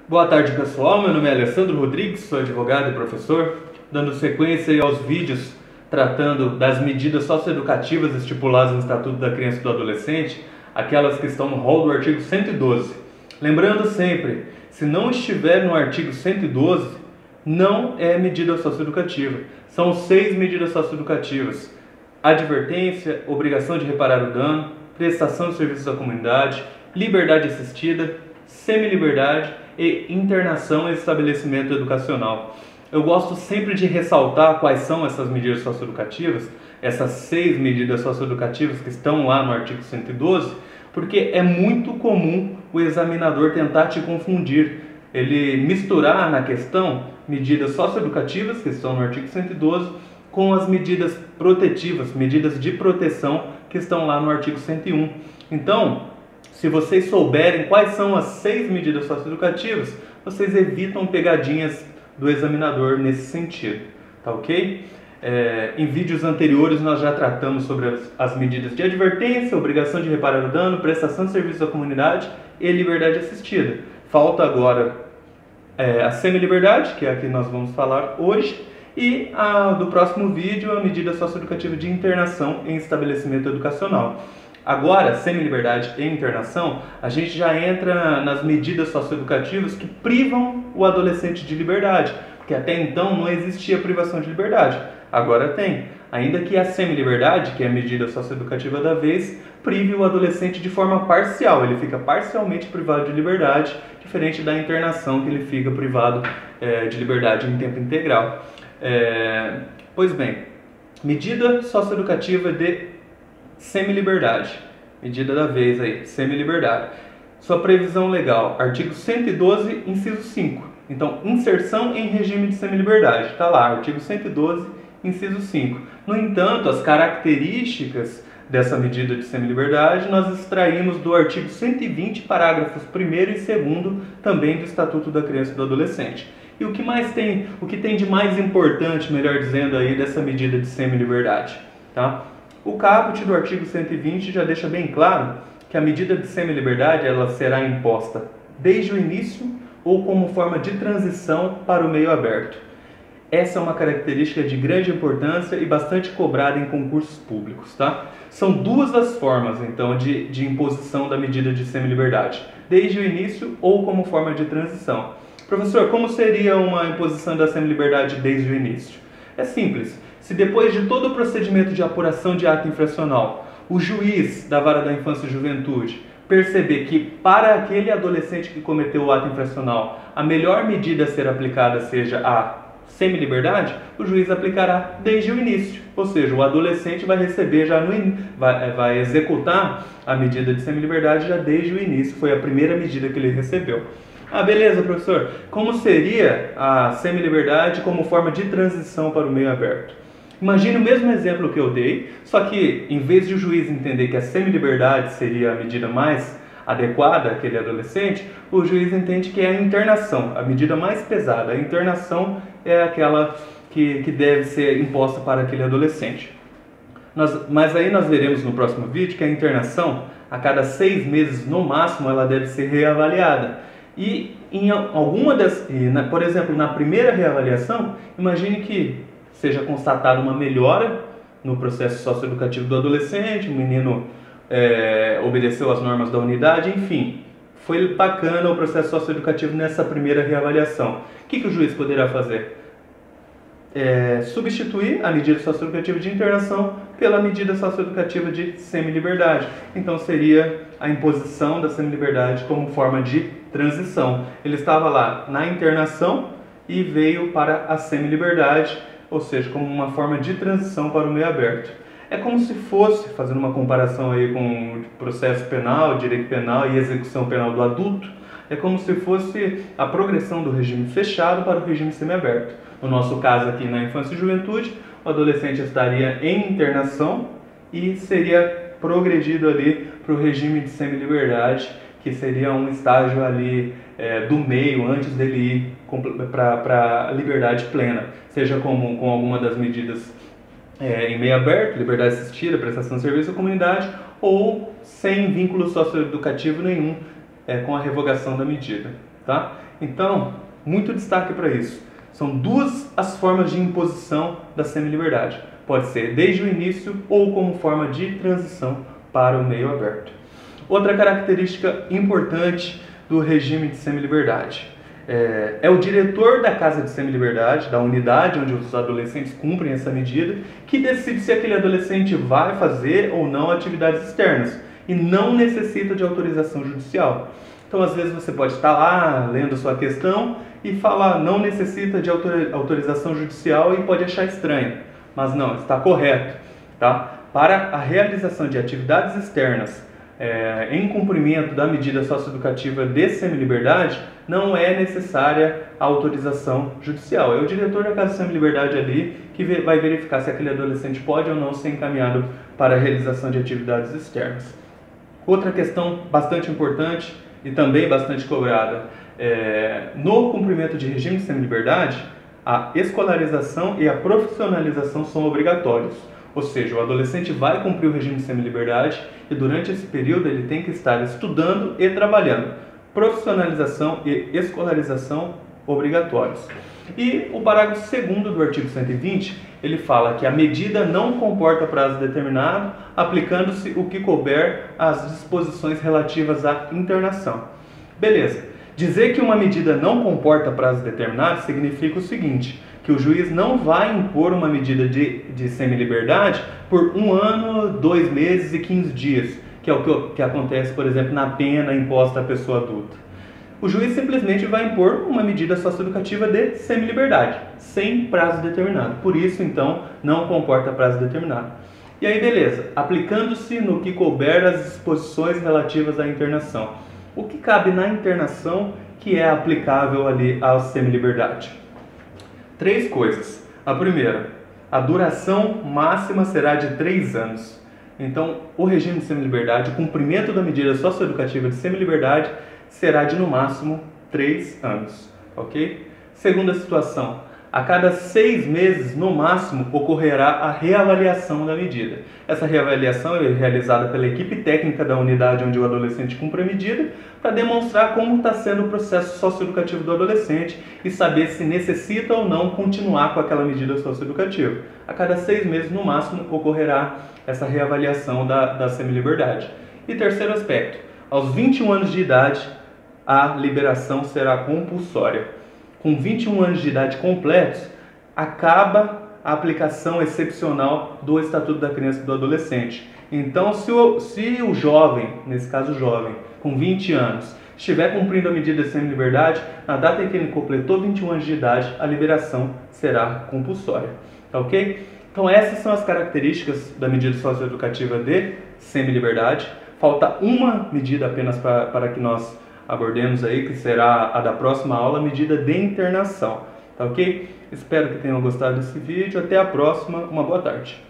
Boa tarde, pessoal. Meu nome é Alessandro Rodrigues, sou advogado e professor, dando sequência aos vídeos tratando das medidas socioeducativas estipuladas no Estatuto da Criança e do Adolescente, aquelas que estão no rol do artigo 112. Lembrando sempre, se não estiver no artigo 112, não é medida socioeducativa. São 6 medidas socioeducativas: advertência, obrigação de reparar o dano, prestação de serviços à comunidade, liberdade assistida, semi-liberdade e internação em estabelecimento educacional. Eu gosto sempre de ressaltar quais são essas medidas socioeducativas, essas 6 medidas socioeducativas que estão lá no artigo 112, porque é muito comum o examinador tentar te confundir, ele misturar na questão medidas socioeducativas, que estão no artigo 112, com as medidas protetivas, medidas de proteção, que estão lá no artigo 101. Então, se vocês souberem quais são as 6 medidas socioeducativas, vocês evitam pegadinhas do examinador nesse sentido, tá ok? Em vídeos anteriores nós já tratamos sobre as medidas de advertência, obrigação de reparar o dano, prestação de serviços à comunidade e liberdade assistida. Falta agora a semi-liberdade, que é a que nós vamos falar hoje, e do próximo vídeo a medida socioeducativa de internação em estabelecimento educacional. Agora, semi-liberdade e internação, a gente já entra nas medidas socioeducativas que privam o adolescente de liberdade, porque até então não existia privação de liberdade, agora tem. Ainda que a semi-liberdade, que é a medida socioeducativa da vez, prive o adolescente de forma parcial, ele fica parcialmente privado de liberdade, diferente da internação, que ele fica privado de liberdade em tempo integral. Pois bem, medida socioeducativa de semi-liberdade, medida da vez aí, semi-liberdade. Sua previsão legal, artigo 112, inciso 5. Então, inserção em regime de semi-liberdade, está lá, artigo 112, inciso 5. No entanto, as características dessa medida de semi-liberdade nós extraímos do artigo 120, parágrafos 1º e 2º, também do Estatuto da Criança e do Adolescente. E o que tem de mais importante, melhor dizendo, aí dessa medida de semi-liberdade, tá? O caput do artigo 120 já deixa bem claro que a medida de semi-liberdade ela será imposta desde o início ou como forma de transição para o meio aberto. Essa é uma característica de grande importância e bastante cobrada em concursos públicos, tá? São 2 as formas, então, de imposição da medida de semi-liberdade: desde o início ou como forma de transição. Professor, como seria uma imposição da semi-liberdade desde o início? É simples. Se depois de todo o procedimento de apuração de ato infracional, o juiz da Vara da Infância e Juventude perceber que para aquele adolescente que cometeu o ato infracional a melhor medida a ser aplicada seja a semi-liberdade, o juiz aplicará desde o início. Ou seja, o adolescente vai receber vai executar a medida de semi-liberdade já desde o início, foi a primeira medida que ele recebeu. Ah, beleza, professor. Como seria a semi-liberdade como forma de transição para o meio aberto? Imagine o mesmo exemplo que eu dei, só que em vez de o juiz entender que a semi-liberdade seria a medida mais adequada àquele adolescente, o juiz entende que é a internação, a medida mais pesada. A internação é aquela que deve ser imposta para aquele adolescente. Mas aí nós veremos no próximo vídeo que a internação, a cada 6 meses no máximo, ela deve ser reavaliada. E por exemplo, na primeira reavaliação, imagine que seja constatada uma melhora no processo socioeducativo do adolescente, o menino obedeceu às normas da unidade, enfim, foi bacana o processo socioeducativo nessa primeira reavaliação. O que o juiz poderá fazer? Substituir a medida socioeducativa de internação pela medida socioeducativa de semi-liberdade. Então seria a imposição da semi-liberdade como forma de transição. Ele estava lá na internação e veio para a semi-liberdade, ou seja, como uma forma de transição para o meio aberto. É como se fosse, fazendo uma comparação aí com processo penal, direito penal e execução penal do adulto, é como se fosse a progressão do regime fechado para o regime semiaberto. No nosso caso aqui na infância e juventude, o adolescente estaria em internação e seria progredido ali para o regime de semi-liberdade, que seria um estágio ali do meio, antes dele ir para a liberdade plena, seja com alguma das medidas em meio aberto, liberdade assistida, prestação de serviço à comunidade, ou sem vínculo socioeducativo nenhum com a revogação da medida. tá? Então, muito destaque para isso. São duas as formas de imposição da semi-liberdade. Pode ser desde o início ou como forma de transição para o meio aberto. Outra característica importante do regime de semi-liberdade é o diretor da casa de semi-liberdade, da unidade onde os adolescentes cumprem essa medida, que decide se aquele adolescente vai fazer ou não atividades externas e não necessita de autorização judicial. Então, às vezes, você pode estar lá lendo sua questão e falar não necessita de autorização judicial e pode achar estranho. Mas não, está correto. Tá? Para a realização de atividades externas em cumprimento da medida socioeducativa de semi-liberdade, não é necessária a autorização judicial. É o diretor da casa de semi-liberdade ali que vai verificar se aquele adolescente pode ou não ser encaminhado para a realização de atividades externas. Outra questão bastante importante e também bastante cobrada, no cumprimento de regime de semi-liberdade, a escolarização e a profissionalização são obrigatórios. Ou seja, o adolescente vai cumprir o regime de semi-liberdade e durante esse período ele tem que estar estudando e trabalhando. Profissionalização e escolarização obrigatórios. E o parágrafo 2º do artigo 120, ele fala que a medida não comporta prazo determinado, aplicando-se o que couber às disposições relativas à internação. Beleza. Dizer que uma medida não comporta prazo determinado significa o seguinte, que o juiz não vai impor uma medida de semi-liberdade por 1 ano, 2 meses e 15 dias, que é o que acontece, por exemplo, na pena imposta à pessoa adulta. O juiz simplesmente vai impor uma medida socioeducativa de semi-liberdade, sem prazo determinado. Por isso, então, não comporta prazo determinado. E aí, beleza, aplicando-se no que couber as disposições relativas à internação. O que cabe na internação que é aplicável ali à semi-liberdade? 3 coisas. A primeira, a duração máxima será de 3 anos. Então, o regime de semi-liberdade, o cumprimento da medida socioeducativa de semi-liberdade será de no máximo 3 anos, ok? Segunda situação, a cada 6 meses, no máximo, ocorrerá a reavaliação da medida. Essa reavaliação é realizada pela equipe técnica da unidade onde o adolescente cumpre a medida, para demonstrar como está sendo o processo socioeducativo do adolescente e saber se necessita ou não continuar com aquela medida socioeducativa. A cada 6 meses, no máximo, ocorrerá essa reavaliação da semi-liberdade. E terceiro aspecto, aos 21 anos de idade, a liberação será compulsória. Com 21 anos de idade completos, acaba a aplicação excepcional do Estatuto da Criança e do Adolescente. Então, se o jovem, nesse caso jovem, com 20 anos, estiver cumprindo a medida de semi-liberdade, na data em que ele completou 21 anos de idade, a liberação será compulsória. Tá ok? Então, essas são as características da medida socioeducativa de semi-liberdade. Falta uma medida apenas para que nós abordemos aí, que será a da próxima aula, a medida de internação. Tá ok? Espero que tenham gostado desse vídeo. Até a próxima. Uma boa tarde.